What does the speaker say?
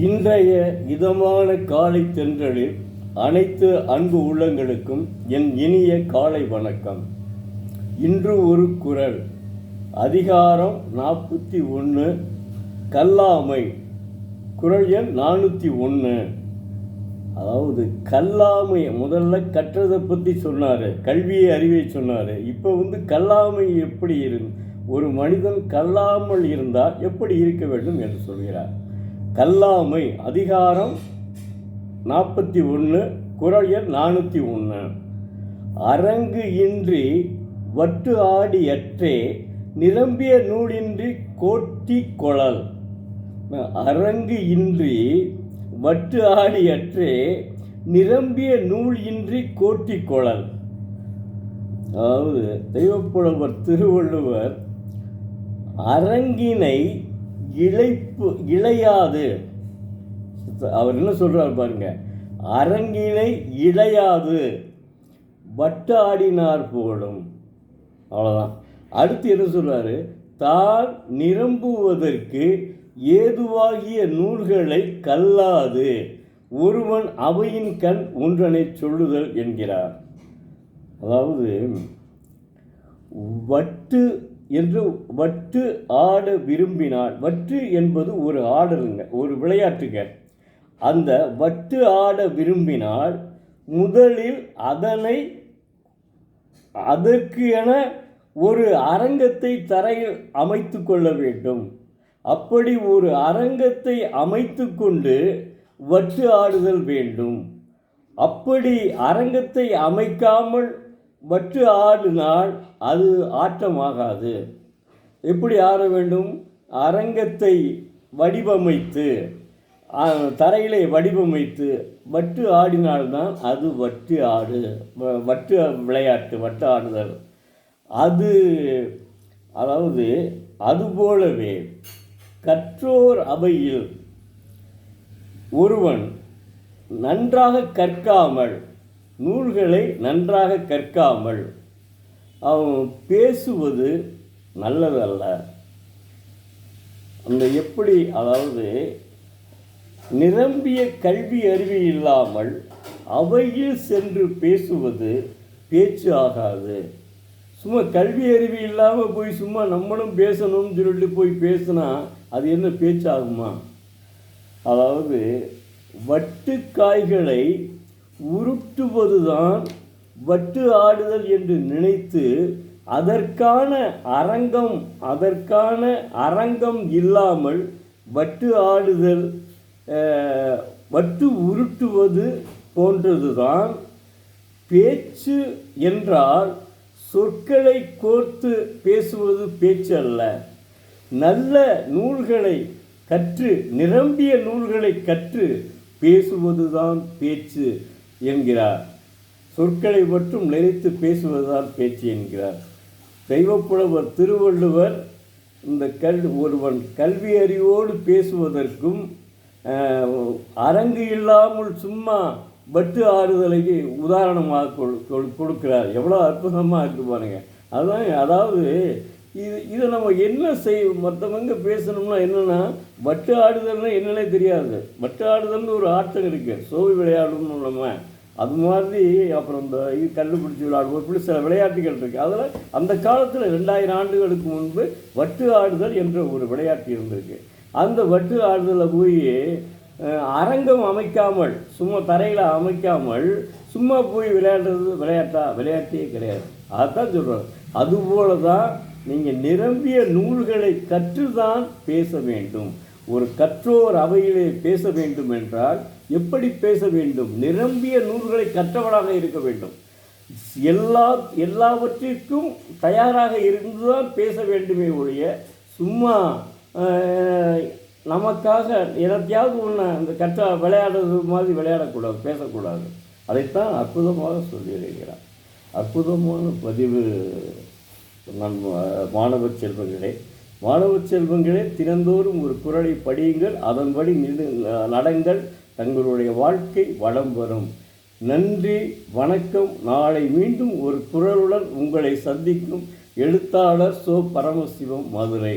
இன்றைய இதமான காலை தென்றலில் அனைத்து அன்பு உள்ளங்களுக்கும் என் இனிய காலை வணக்கம். இன்று ஒரு குறள், அதிகாரம் 41, கல்லாமை. குறள் எண் 401. அதாவது கல்லாமை, முதல்ல கற்றதை பற்றி சொன்னார், கல்வியை அறிவை சொன்னார். இப்போ கல்லாமை எப்படி ஒரு மனிதன் கல்லாமல் இருந்தால் எப்படி இருக்க வேண்டும் என்று சொல்கிறார். கல்லாமை, அதிகாரம் 41, குறள் எண் 401. அரங்கு இன்றி வட்டு ஆடியற்றே நிரம்பிய நூலின்றி கோட்டி கொளல். அரங்கு இன்றி வட்டு ஆடியற்றே நிரம்பிய நூல் இன்றி கோட்டி கொளல். அதாவது தெய்வப்புலவர் திருவள்ளுவர் அரங்கினை இழையாது, அவர் என்ன சொல்றார் பாருங்க, அரங்கினை இழையாது வட்டு ஆடினார் போலும். அவ்வளோதான். அடுத்து என்ன சொல்றாரு, தான் நிரம்புவதற்கு ஏதுவாகிய நூல்களை கல்லாது ஒருவன் அவையின் கண் ஒன்றனை சொல்லுதல் என்கிறார். அதாவது வட்டு ஆட விரும்பினால், வட்டு என்பது ஒரு ஆடலுங்க, ஒரு விளையாட்டுங்க. அந்த வட்டு ஆட விரும்பினால் முதலில் அதற்கு என ஒரு அரங்கத்தை தரையில் அமைத்து கொள்ள வேண்டும். அப்படி ஒரு அரங்கத்தை அமைத்து கொண்டு வட்டு ஆடுதல் வேண்டும். அப்படி அரங்கத்தை அமைக்காமல் வட்டு ஆடினால் அது ஆட்டமாகாது. எப்படி ஆட வேண்டும்? அரங்கத்தை வடிவமைத்து, தரையிலே வடிவமைத்து வட்டு ஆடினால்தான் அது வட்டு விளையாட்டு, வட்டு ஆடுதல். அதாவது அதுபோலவே கற்றோர் அவையில் ஒருவன் நன்றாக கற்காமல், நூல்களை நன்றாக கற்காமல் அவன் பேசுவது நல்லதல்ல. எப்படி, அதாவது நிரம்பிய கல்வி அறிவு இல்லாமல் அவையில் சென்று பேசுவது பேச்சு ஆகாது. சும்மா கல்வி அறிவு இல்லாமல் போய் சும்மா நம்மளும் பேசணும்னு சொல்லிட்டு போய் பேசினா அது என்ன பேச்சு ஆகுமா? அதாவது வட்டு காய்களை உருட்டுவதுதான் வட்டு ஆடுதல் என்று நினைத்து அதற்கான அரங்கம் இல்லாமல் வட்டு ஆடுதல், வட்டு உருட்டுவது போன்றதுதான் பேச்சு. என்றால் சொற்களை கோர்த்து பேசுவது பேச்சு அல்ல. நல்ல நூல்களை கற்று, நிரம்பிய நூல்களை கற்று பேசுவதுதான் பேச்சு என்கிறார். சொற்களை மட்டும் நினைத்து பேசுவதுதான் பேச்சு என்கிறார் தெய்வப்புலவர் திருவள்ளுவர். ஒருவன் கல்வி அறிவோடு பேசுவதற்கும் அரங்கு இல்லாமல் சும்மா வட்டு ஆறுதலைக்கு உதாரணமாக கொடுக்கிறார். எவ்வளோ அற்புதமாக இருக்கு பாருங்க. அதாவது இதை நம்ம என்ன மற்றவங்க பேசணும்னா என்னென்னா, வட்டு ஆடுதல்னா என்னன்னே தெரியாது. வட்டு ஆடுதல்னு ஒரு ஆட்டம் இருக்குது, சோவி விளையாடணும் நம்ம, அது மாதிரி. அப்புறம் இந்த கண்டுபிடிச்சி விளையாடுவோம், இப்படி சில விளையாட்டுகள் இருக்குது. அதில் அந்த காலத்தில் 2000 ஆண்டுகளுக்கு முன்பு வட்டு ஆடுதல் என்ற ஒரு விளையாட்டு இருந்திருக்கு. அந்த வட்டு ஆடுதலில் போய் அரங்கம் அமைக்காமல், சும்மா தரையில் அமைக்காமல் சும்மா போய் விளையாடுறது விளையாட்டே கிடையாது. அதுதான் சொல்கிறோம். அதுபோல தான் நீங்கள் நிரம்பிய நூல்களை கற்றுதான் பேச வேண்டும். ஒரு கற்றோர் அவையிலே பேச வேண்டும் என்றால் எப்படி பேச வேண்டும்? நிரம்பிய நூல்களை கற்றவராக இருக்க வேண்டும். எல்லாவற்றிற்கும் தயாராக இருந்துதான் பேச வேண்டுமே ஒழிய சும்மா நமக்காக எனத்தையாவது ஒன்று அந்த விளையாடுறது மாதிரி விளையாடக்கூடாது, பேசக்கூடாது. அதைத்தான் அற்புதமாக சொல்லியிருக்கிறார். அற்புதமான பதிவு. மாணவ செல்வங்களே, தினந்தோறும் ஒரு குறளை படியுங்கள், அதன்படி நடங்கள், தங்களுடைய வாழ்க்கை வளம் வரும். நன்றி, வணக்கம். நாளை மீண்டும் ஒரு குறளுடன் உங்களை சந்திக்கும் எழுத்தாளர் சோ. பரமசிவம், மதுரை.